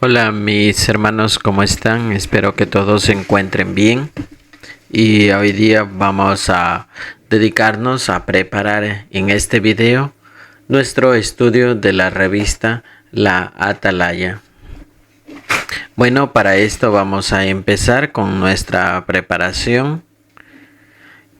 Hola mis hermanos, ¿cómo están? Espero que todos se encuentren bien. Y hoy día vamos a dedicarnos a preparar en este video nuestro estudio de la revista La Atalaya. Bueno, para esto vamos a empezar con nuestra preparación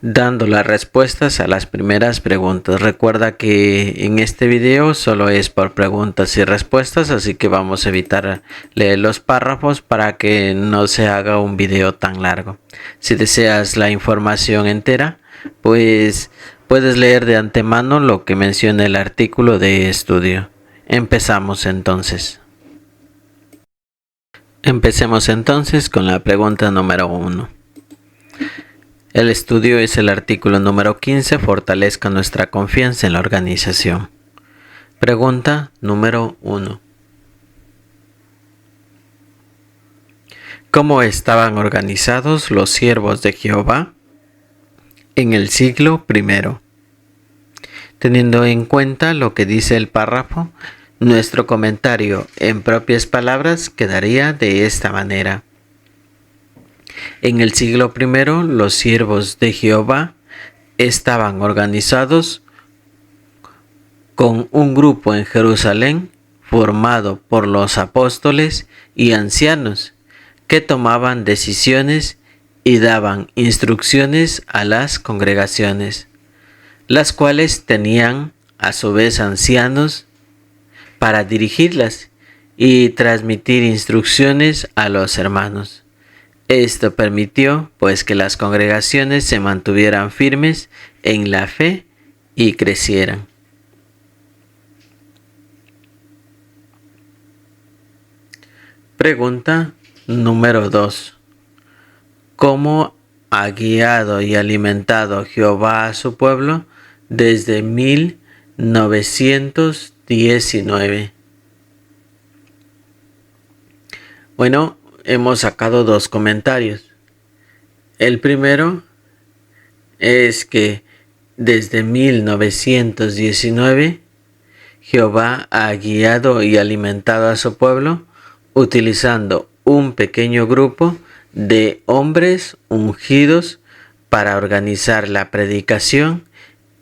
dando las respuestas a las primeras preguntas. Recuerda que en este video solo es por preguntas y respuestas, así que vamos a evitar leer los párrafos para que no se haga un video tan largo. Si deseas la información entera, pues puedes leer de antemano lo que menciona el artículo de estudio. Empezamos entonces. Empecemos entonces con la pregunta número 1. El estudio es el artículo número 15, fortalezca nuestra confianza en la organización. Pregunta número 1. ¿Cómo estaban organizados los siervos de Jehová en el siglo I? Teniendo en cuenta lo que dice el párrafo, nuestro comentario en propias palabras quedaría de esta manera. En el siglo I, los siervos de Jehová estaban organizados con un grupo en Jerusalén formado por los apóstoles y ancianos que tomaban decisiones y daban instrucciones a las congregaciones, las cuales tenían a su vez ancianos para dirigirlas y transmitir instrucciones a los hermanos. Esto permitió, pues, que las congregaciones se mantuvieran firmes en la fe y crecieran. Pregunta número 2. ¿Cómo ha guiado y alimentado Jehová a su pueblo desde 1919? Bueno, hemos sacado dos comentarios. El primero es que desde 1919 Jehová ha guiado y alimentado a su pueblo utilizando un pequeño grupo de hombres ungidos para organizar la predicación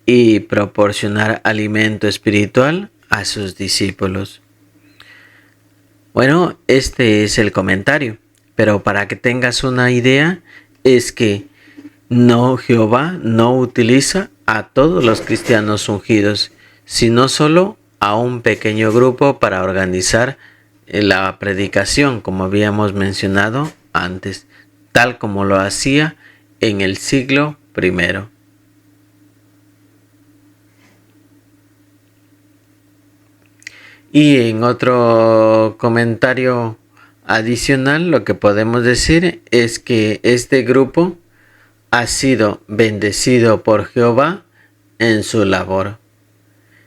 y proporcionar alimento espiritual a sus discípulos. Bueno, este es el comentario, pero para que tengas una idea, es que Jehová no utiliza a todos los cristianos ungidos, sino solo a un pequeño grupo para organizar la predicación, como habíamos mencionado antes, tal como lo hacía en el siglo I. Y en otro comentario adicional, lo que podemos decir es que este grupo ha sido bendecido por Jehová en su labor,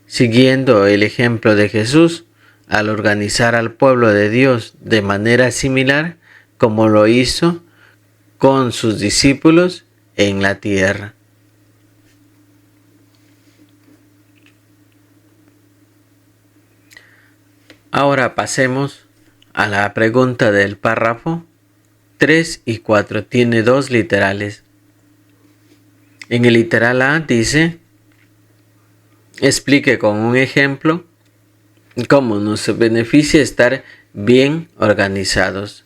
siguiendo el ejemplo de Jesús al organizar al pueblo de Dios de manera similar como lo hizo con sus discípulos en la tierra. Ahora pasemos a la pregunta del párrafo 3 y 4. Tiene dos literales. En el literal A dice: explique con un ejemplo cómo nos beneficia estar bien organizados.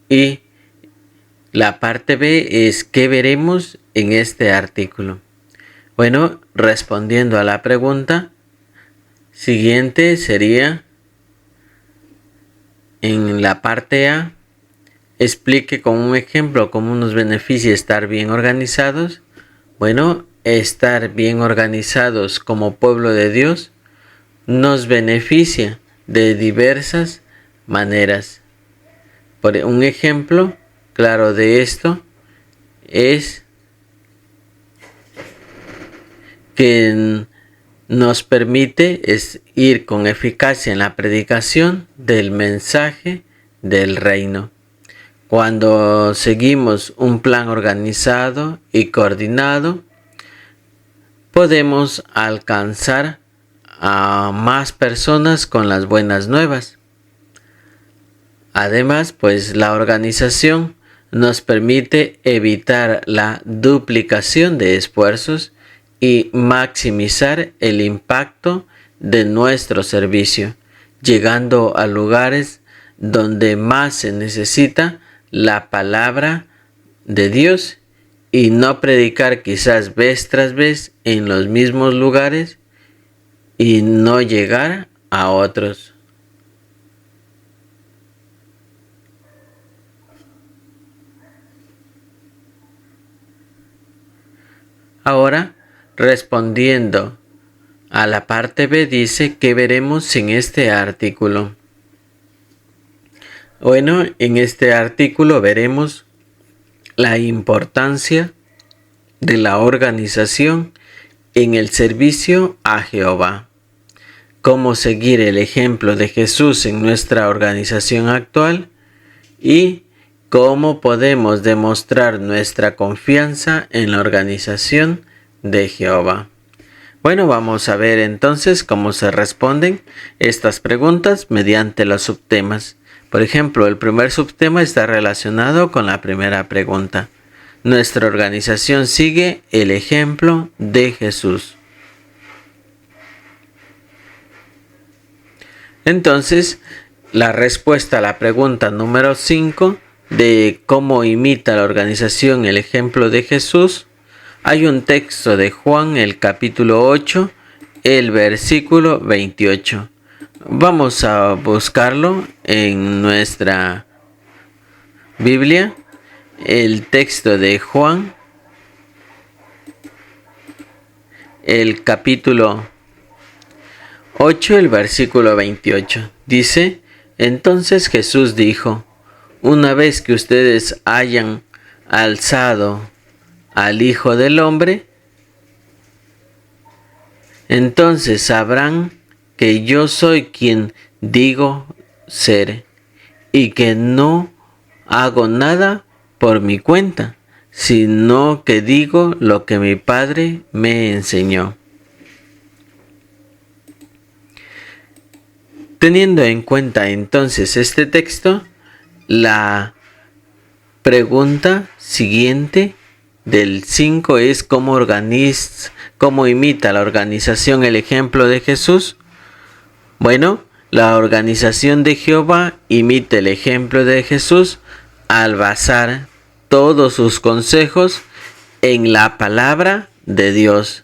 Y la parte B es: ¿qué veremos en este artículo? Bueno, respondiendo a la pregunta siguiente sería: en la parte A, explique con un ejemplo cómo nos beneficia estar bien organizados. Bueno, estar bien organizados como pueblo de Dios nos beneficia de diversas maneras. Por un ejemplo claro de esto es que nos permite ir con eficacia en la predicación del mensaje del reino. Cuando seguimos un plan organizado y coordinado, podemos alcanzar a más personas con las buenas nuevas. Además, pues la organización nos permite evitar la duplicación de esfuerzos y maximizar el impacto de nuestro servicio, llegando a lugares donde más se necesita la palabra de Dios y no predicar quizás vez tras vez en los mismos lugares y no llegar a otros. Ahora, respondiendo a la parte B, dice que veremos en este artículo. Bueno, en este artículo veremos la importancia de la organización en el servicio a Jehová, cómo seguir el ejemplo de Jesús en nuestra organización actual y cómo podemos demostrar nuestra confianza en la organización de Jehová. Bueno, vamos a ver entonces cómo se responden estas preguntas mediante los subtemas. Por ejemplo, el primer subtema está relacionado con la primera pregunta. Nuestra organización sigue el ejemplo de Jesús. Entonces, la respuesta a la pregunta número 5 de cómo imita la organización el ejemplo de Jesús, hay un texto de Juan, el capítulo 8, el versículo 28. Vamos a buscarlo en nuestra Biblia, el texto de Juan, el capítulo 8, el versículo 28. Dice, entonces Jesús dijo, una vez que ustedes hayan alzado al Hijo del Hombre, entonces sabrán que yo soy quien digo ser y que no hago nada por mi cuenta, sino que digo lo que mi Padre me enseñó. Teniendo en cuenta entonces este texto, la pregunta siguiente del 5 es ¿cómo imita la organización el ejemplo de Jesús? Bueno, la organización de Jehová imita el ejemplo de Jesús al basar todos sus consejos en la palabra de Dios.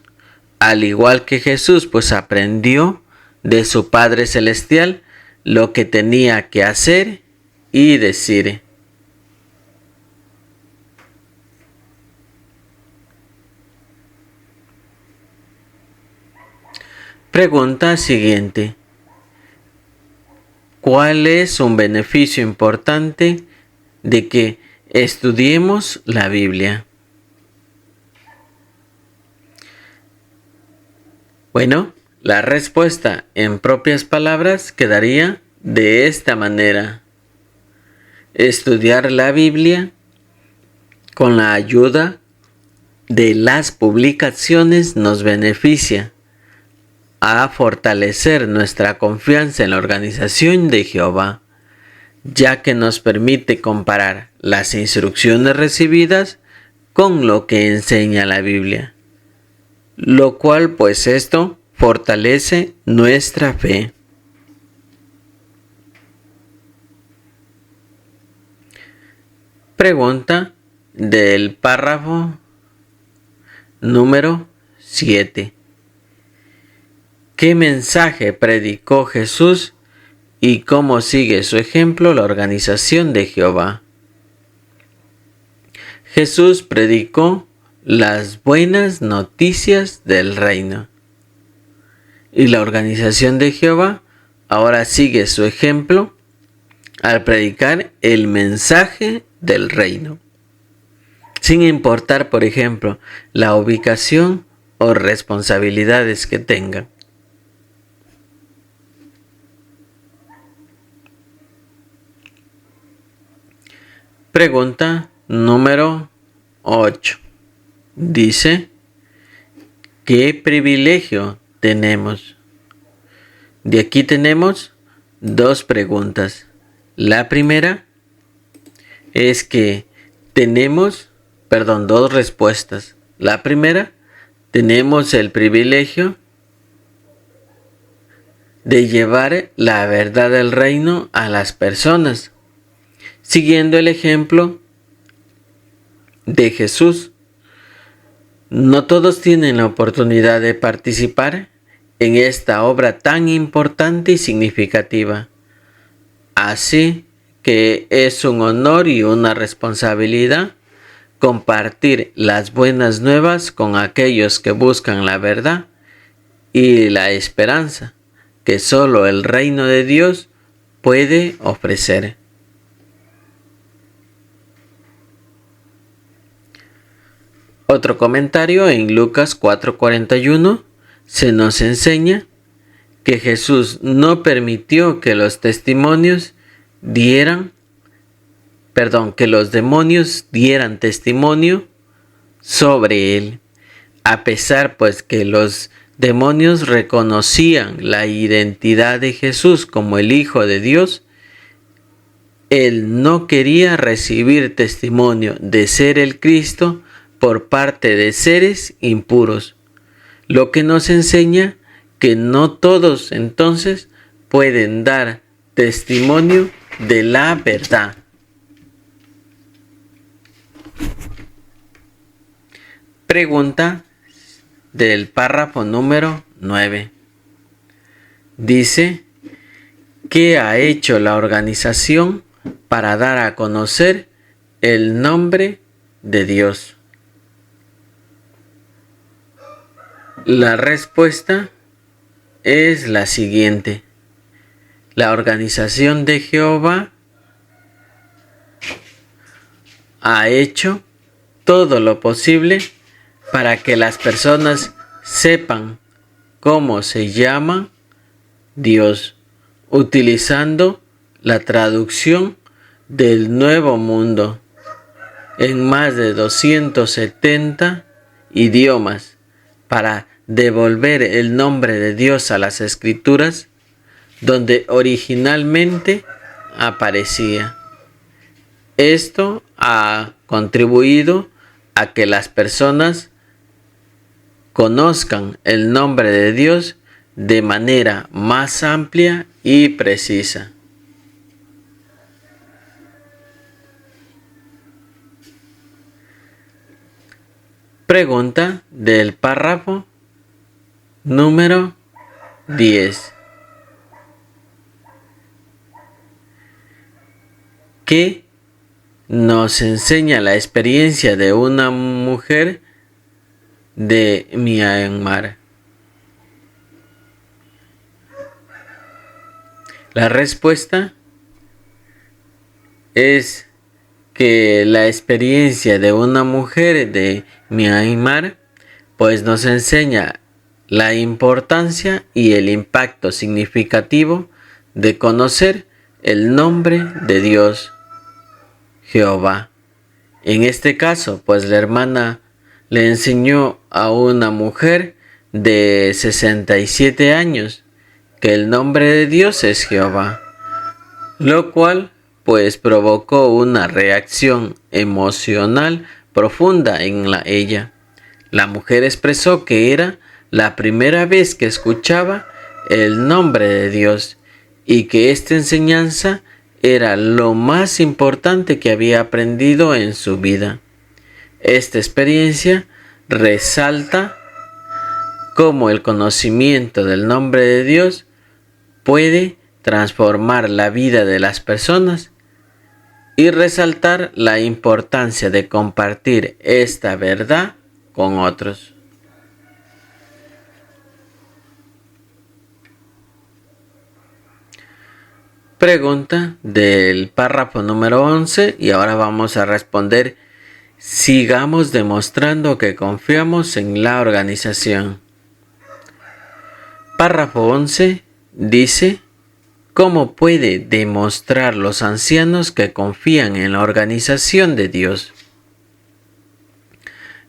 Al igual que Jesús, pues aprendió de su Padre Celestial lo que tenía que hacer y decir. Pregunta siguiente. ¿Cuál es un beneficio importante de que estudiemos la Biblia? Bueno, la respuesta en propias palabras quedaría de esta manera. Estudiar la Biblia con la ayuda de las publicaciones nos beneficia a fortalecer nuestra confianza en la organización de Jehová, ya que nos permite comparar las instrucciones recibidas con lo que enseña la Biblia, lo cual pues esto fortalece nuestra fe. Pregunta del párrafo número 7. ¿Qué mensaje predicó Jesús y cómo sigue su ejemplo la organización de Jehová? Jesús predicó las buenas noticias del reino. Y la organización de Jehová ahora sigue su ejemplo al predicar el mensaje del reino, sin importar, por ejemplo, la ubicación o responsabilidades que tengan. Pregunta número 8. Dice, ¿qué privilegio tenemos? De aquí tenemos dos preguntas. La primera es que tenemos, dos respuestas. La primera, tenemos el privilegio de llevar la verdad del reino a las personas, siguiendo el ejemplo de Jesús. No todos tienen la oportunidad de participar en esta obra tan importante y significativa. Así que es un honor y una responsabilidad compartir las buenas nuevas con aquellos que buscan la verdad y la esperanza que solo el reino de Dios puede ofrecer. Otro comentario en Lucas 4:41 se nos enseña que Jesús no permitió que los demonios dieran testimonio sobre él, a pesar pues que los demonios reconocían la identidad de Jesús como el Hijo de Dios. Él no quería recibir testimonio de ser el Cristo por parte de seres impuros, lo que nos enseña que no todos entonces pueden dar testimonio de la verdad. Pregunta del párrafo número 9. Dice, ¿qué ha hecho la organización para dar a conocer el nombre de Dios? La respuesta es la siguiente. La organización de Jehová ha hecho todo lo posible para que las personas sepan cómo se llama Dios, utilizando la traducción del Nuevo Mundo en más de 270 idiomas para devolver el nombre de Dios a las Escrituras donde originalmente aparecía. Esto ha contribuido a que las personas conozcan el nombre de Dios de manera más amplia y precisa. Pregunta del párrafo número 10. ¿Qué nos enseña la experiencia de una mujer de Myanmar? La respuesta es que la experiencia de una mujer de Myanmar pues nos enseña la importancia y el impacto significativo de conocer el nombre de Dios, Jehová. En este caso, pues la hermana le enseñó a una mujer de 67 años que el nombre de Dios es Jehová, lo cual pues provocó una reacción emocional profunda en ella. La mujer expresó que era la primera vez que escuchaba el nombre de Dios y que esta enseñanza era lo más importante que había aprendido en su vida. Esta experiencia resalta cómo el conocimiento del nombre de Dios puede transformar la vida de las personas y resaltar la importancia de compartir esta verdad con otros. Pregunta del párrafo número 11 y ahora vamos a responder. Sigamos demostrando que confiamos en la organización. Párrafo 11 dice, ¿cómo puede demostrar los ancianos que confían en la organización de Dios?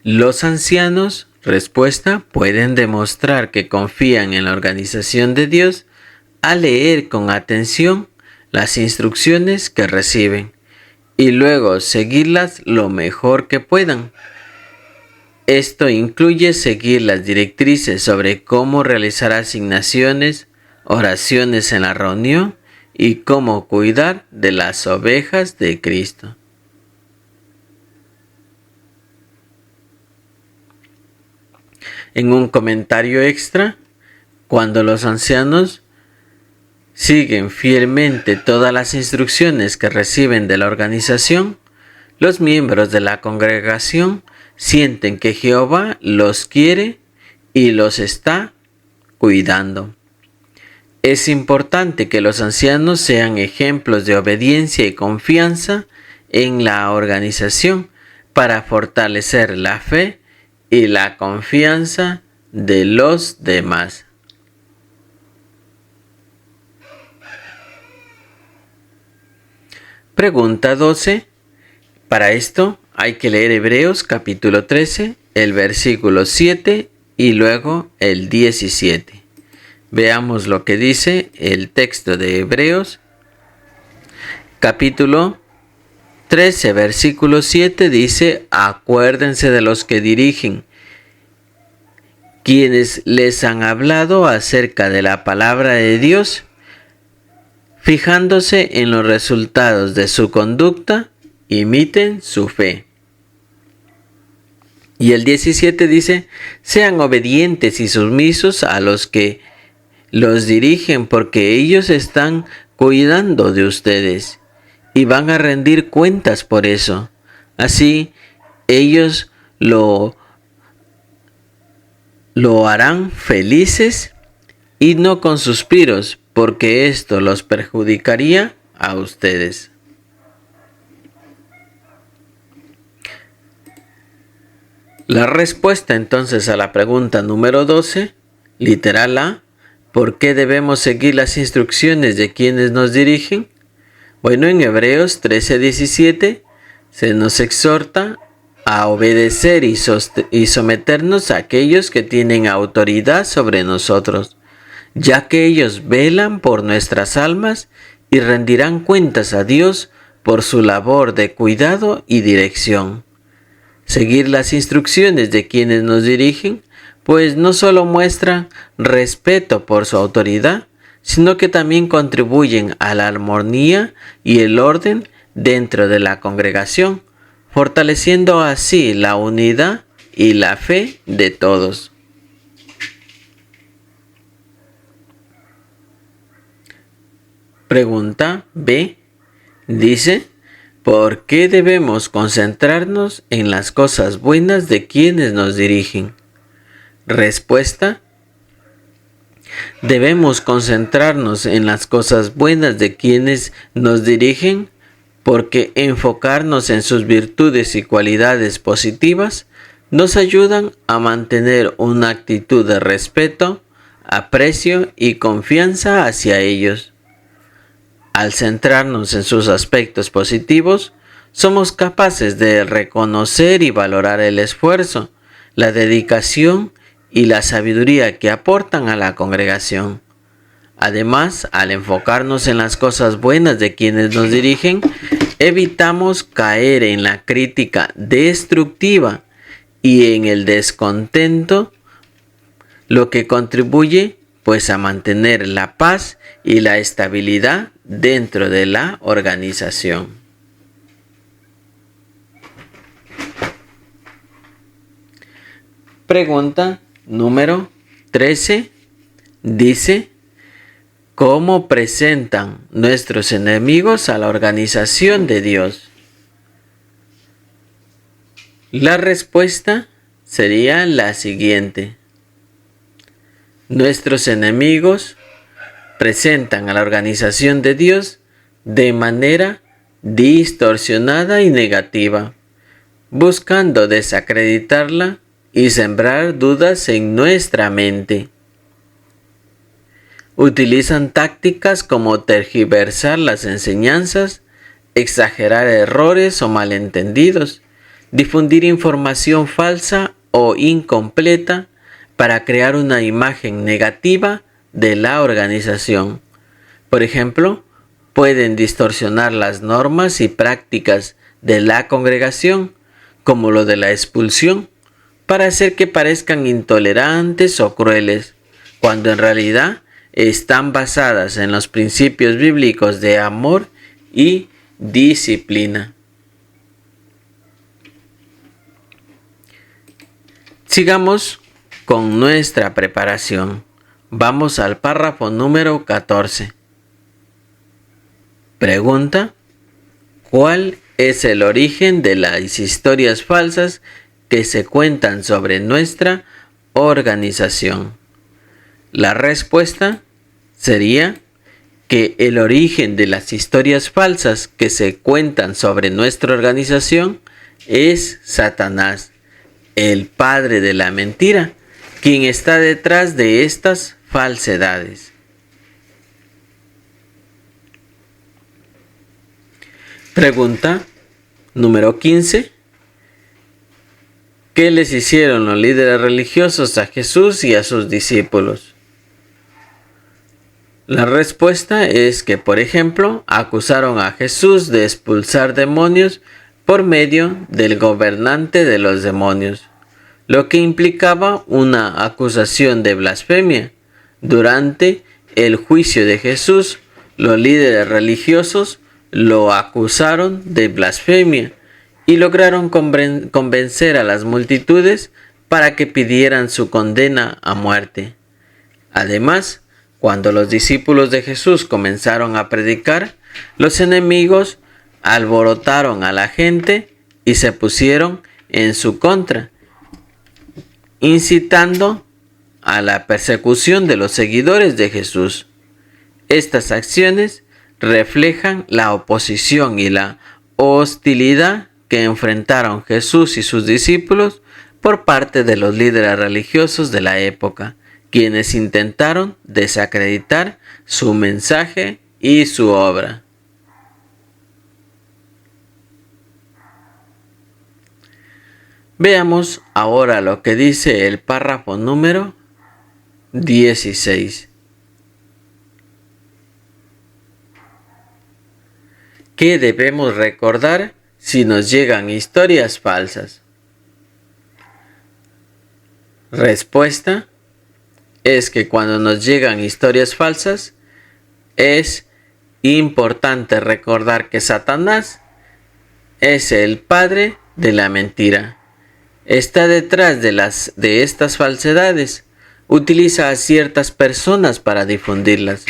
Los ancianos, respuesta, pueden demostrar que confían en la organización de Dios al leer con atención las instrucciones que reciben y luego seguirlas lo mejor que puedan. Esto incluye seguir las directrices sobre cómo realizar asignaciones, oraciones en la reunión y cómo cuidar de las ovejas de Cristo. En un comentario extra, cuando los ancianos siguen fielmente todas las instrucciones que reciben de la organización, los miembros de la congregación sienten que Jehová los quiere y los está cuidando. Es importante que los ancianos sean ejemplos de obediencia y confianza en la organización para fortalecer la fe y la confianza de los demás. Pregunta 12. Para esto hay que leer Hebreos capítulo 13, el versículo 7 y luego el 17. Veamos lo que dice el texto de Hebreos capítulo 13, versículo 7 dice: acuérdense de los que dirigen, quienes les han hablado acerca de la palabra de Dios, fijándose en los resultados de su conducta, imiten su fe. Y el 17 dice: sean obedientes y sumisos a los que los dirigen, porque ellos están cuidando de ustedes y van a rendir cuentas por eso. Así, ellos lo harán felices y no con suspiros, porque esto los perjudicaría a ustedes. La respuesta entonces a la pregunta número 12, literal A, ¿por qué debemos seguir las instrucciones de quienes nos dirigen? Bueno, en Hebreos 13:17 se nos exhorta a obedecer y someternos a aquellos que tienen autoridad sobre nosotros, ya que ellos velan por nuestras almas y rendirán cuentas a Dios por su labor de cuidado y dirección. Seguir las instrucciones de quienes nos dirigen, pues no solo muestran respeto por su autoridad, sino que también contribuyen a la armonía y el orden dentro de la congregación, fortaleciendo así la unidad y la fe de todos. Pregunta B. Dice: ¿por qué debemos concentrarnos en las cosas buenas de quienes nos dirigen? Respuesta: debemos concentrarnos en las cosas buenas de quienes nos dirigen porque enfocarnos en sus virtudes y cualidades positivas nos ayudan a mantener una actitud de respeto, aprecio y confianza hacia ellos. Al centrarnos en sus aspectos positivos, somos capaces de reconocer y valorar el esfuerzo, la dedicación y la sabiduría que aportan a la congregación. Además, al enfocarnos en las cosas buenas de quienes nos dirigen, evitamos caer en la crítica destructiva y en el descontento, lo que contribuye pues a mantener la paz y la estabilidad dentro de la organización. Pregunta número 13 dice: ¿cómo presentan nuestros enemigos a la organización de Dios? La respuesta sería la siguiente: nuestros enemigos presentan a la organización de Dios de manera distorsionada y negativa, buscando desacreditarla y sembrar dudas en nuestra mente. Utilizan tácticas como tergiversar las enseñanzas, exagerar errores o malentendidos, difundir información falsa o incompleta para crear una imagen negativa de la organización. Por ejemplo, pueden distorsionar las normas y prácticas de la congregación, como lo de la expulsión, para hacer que parezcan intolerantes o crueles, cuando en realidad están basadas en los principios bíblicos de amor y disciplina. Sigamos con nuestra preparación. Vamos al párrafo número 14. Pregunta: ¿cuál es el origen de las historias falsas que se cuentan sobre nuestra organización? La respuesta sería que el origen de las historias falsas que se cuentan sobre nuestra organización es Satanás, el padre de la mentira, quien está detrás de estas falsedades. Pregunta número 15. ¿Qué les hicieron los líderes religiosos a Jesús y a sus discípulos? La respuesta es que, por ejemplo, acusaron a Jesús de expulsar demonios por medio del gobernante de los demonios, lo que implicaba una acusación de blasfemia. Durante el juicio de Jesús, los líderes religiosos lo acusaron de blasfemia y lograron convencer a las multitudes para que pidieran su condena a muerte. Además, cuando los discípulos de Jesús comenzaron a predicar, los enemigos alborotaron a la gente y se pusieron en su contra, incitando a la persecución de los seguidores de Jesús. Estas acciones reflejan la oposición y la hostilidad que enfrentaron Jesús y sus discípulos por parte de los líderes religiosos de la época, quienes intentaron desacreditar su mensaje y su obra. Veamos ahora lo que dice el párrafo número 16. ¿Qué debemos recordar si nos llegan historias falsas? Respuesta es que cuando nos llegan historias falsas, es importante recordar que Satanás es el padre de la mentira. Está detrás de estas falsedades. Utiliza a ciertas personas para difundirlas.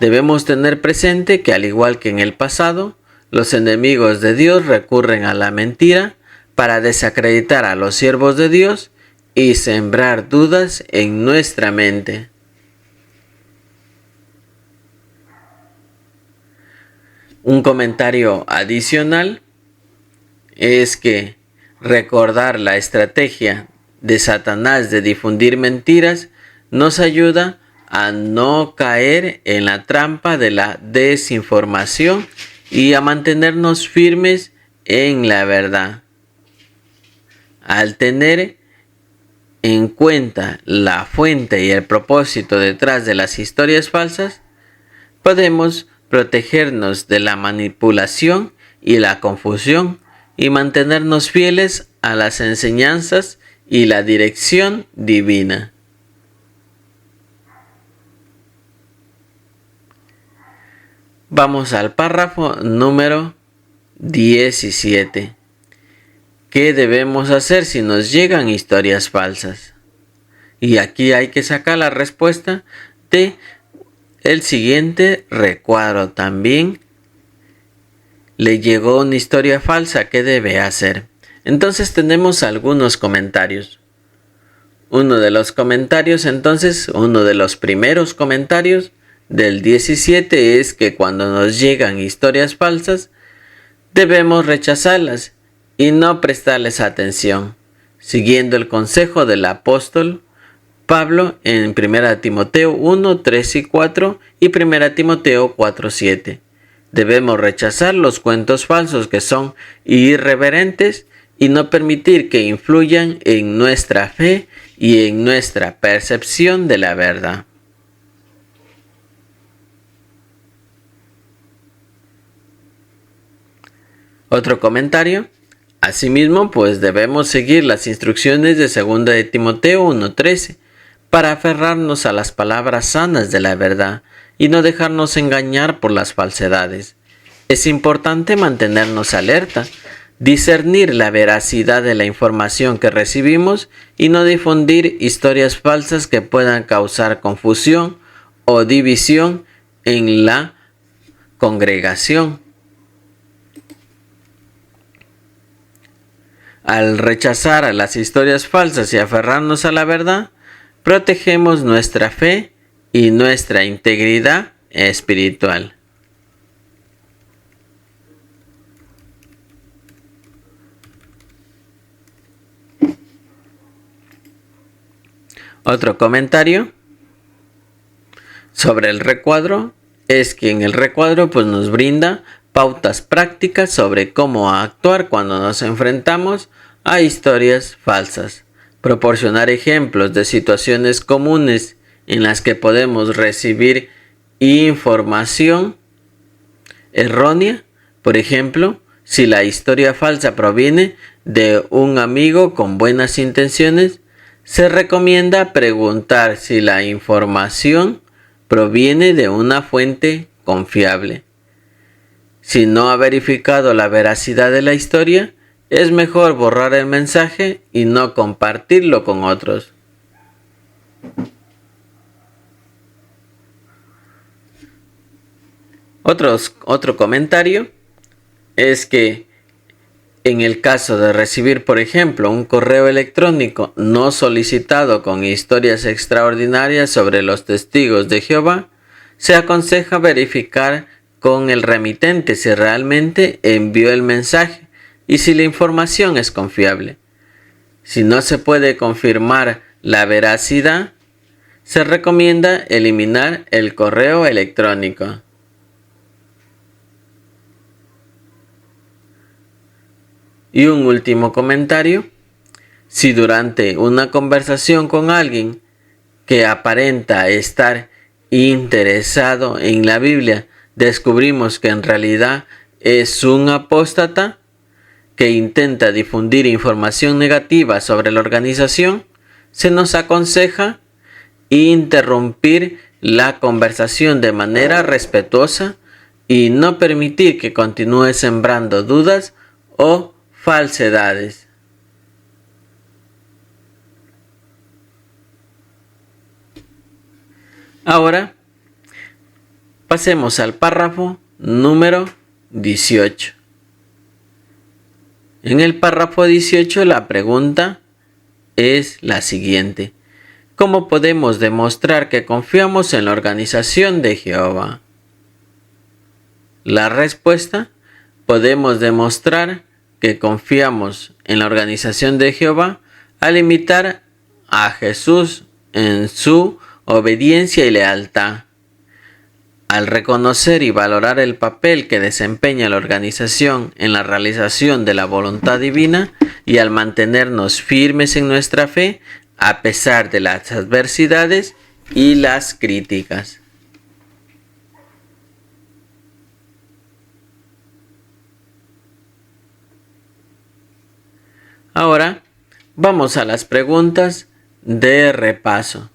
Debemos tener presente que, al igual que en el pasado, los enemigos de Dios recurren a la mentira para desacreditar a los siervos de Dios y sembrar dudas en nuestra mente. Un comentario adicional es que recordar la estrategia de Satanás de difundir mentiras nos ayuda a no caer en la trampa de la desinformación y a mantenernos firmes en la verdad. Al tener en cuenta la fuente y el propósito detrás de las historias falsas, podemos protegernos de la manipulación y la confusión y mantenernos fieles a las enseñanzas y la dirección divina. Vamos al párrafo número 17. ¿Qué debemos hacer si nos llegan historias falsas? Y aquí hay que sacar la respuesta de el siguiente recuadro. También le llegó una historia falsa, ¿qué debe hacer? Entonces tenemos algunos comentarios. Uno de los primeros comentarios del 17 es que cuando nos llegan historias falsas, debemos rechazarlas y no prestarles atención, siguiendo el consejo del apóstol Pablo en 1 Timoteo 1, 3 y 4 y 1 Timoteo 4, 7. Debemos rechazar los cuentos falsos que son irreverentes y no permitir que influyan en nuestra fe y en nuestra percepción de la verdad. Otro comentario. Asimismo, pues debemos seguir las instrucciones de 2 de Timoteo 1:13 para aferrarnos a las palabras sanas de la verdad y no dejarnos engañar por las falsedades. Es importante mantenernos alerta, discernir la veracidad de la información que recibimos y no difundir historias falsas que puedan causar confusión o división en la congregación. Al rechazar a las historias falsas y aferrarnos a la verdad, protegemos nuestra fe y nuestra integridad espiritual. Otro comentario sobre el recuadro es que en el recuadro pues nos brinda pautas prácticas sobre cómo actuar cuando nos enfrentamos a historias falsas, proporcionar ejemplos de situaciones comunes en las que podemos recibir información errónea. Por ejemplo, si la historia falsa proviene de un amigo con buenas intenciones, se recomienda preguntar si la información proviene de una fuente confiable. Si no ha verificado la veracidad de la historia, es mejor borrar el mensaje y no compartirlo con otros. Otro comentario es que en el caso de recibir, por ejemplo, un correo electrónico no solicitado con historias extraordinarias sobre los testigos de Jehová, se aconseja verificar con el remitente si realmente envió el mensaje y si la información es confiable. Si no se puede confirmar la veracidad, se recomienda eliminar el correo electrónico. Y un último comentario. Si durante una conversación con alguien que aparenta estar interesado en la Biblia, descubrimos que en realidad es un apóstata que intenta difundir información negativa sobre la organización, se nos aconseja interrumpir la conversación de manera respetuosa y no permitir que continúe sembrando dudas o falsedades. Ahora pasemos al párrafo número 18. En el párrafo 18 la pregunta es la siguiente: ¿cómo podemos demostrar que confiamos en la organización de Jehová? La respuesta: podemos demostrar que confiamos en la organización de Jehová al imitar a Jesús en su obediencia y lealtad, al reconocer y valorar el papel que desempeña la organización en la realización de la voluntad divina y al mantenernos firmes en nuestra fe a pesar de las adversidades y las críticas. Ahora vamos a las preguntas de repaso.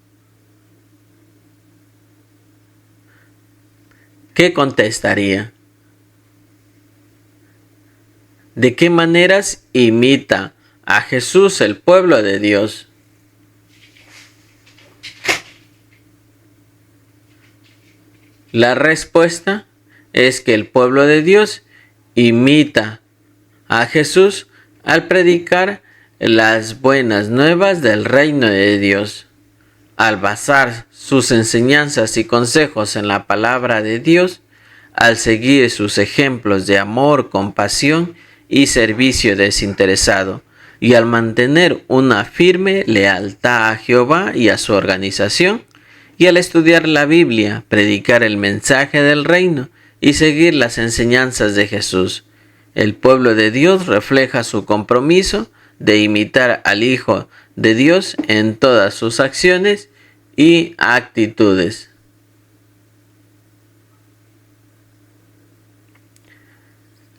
¿Qué contestaría? ¿De qué maneras imita a Jesús el pueblo de Dios? La respuesta es que el pueblo de Dios imita a Jesús al predicar las buenas nuevas del reino de Dios, al basar sus enseñanzas y consejos en la palabra de Dios, al seguir sus ejemplos de amor, compasión y servicio desinteresado, y al mantener una firme lealtad a Jehová y a su organización, y al estudiar la Biblia, predicar el mensaje del reino y seguir las enseñanzas de Jesús. El pueblo de Dios refleja su compromiso de imitar al Hijo de Dios en todas sus acciones y actitudes.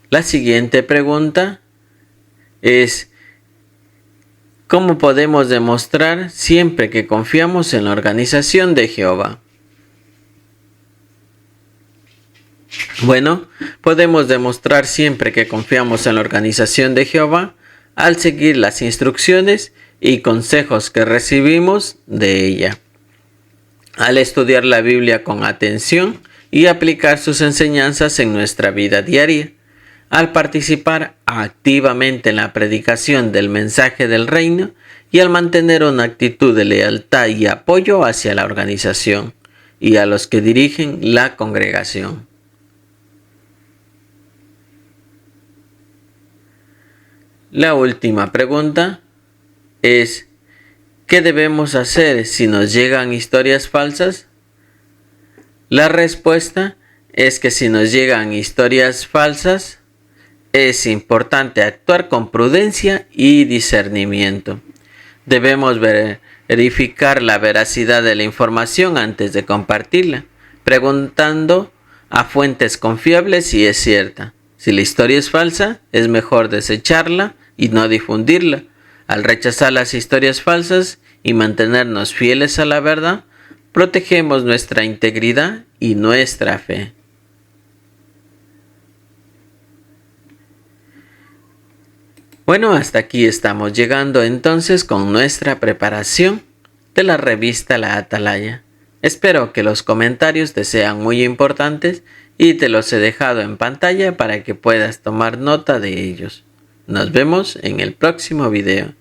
La siguiente pregunta es: ¿cómo podemos demostrar siempre que confiamos en la organización de Jehová? Bueno, podemos demostrar siempre que confiamos en la organización de Jehová al seguir las instrucciones y consejos que recibimos de ella, al estudiar la Biblia con atención y aplicar sus enseñanzas en nuestra vida diaria, al participar activamente en la predicación del mensaje del reino y al mantener una actitud de lealtad y apoyo hacia la organización y a los que dirigen la congregación. La última pregunta es: ¿qué debemos hacer si nos llegan historias falsas? La respuesta es que si nos llegan historias falsas, es importante actuar con prudencia y discernimiento. Debemos verificar la veracidad de la información antes de compartirla, preguntando a fuentes confiables si es cierta. Si la historia es falsa, es mejor desecharla y no difundirla. Al rechazar las historias falsas y mantenernos fieles a la verdad, protegemos nuestra integridad y nuestra fe. Bueno, hasta aquí estamos llegando entonces con nuestra preparación de la revista La Atalaya. Espero que los comentarios te sean muy importantes y te los he dejado en pantalla para que puedas tomar nota de ellos. Nos vemos en el próximo video.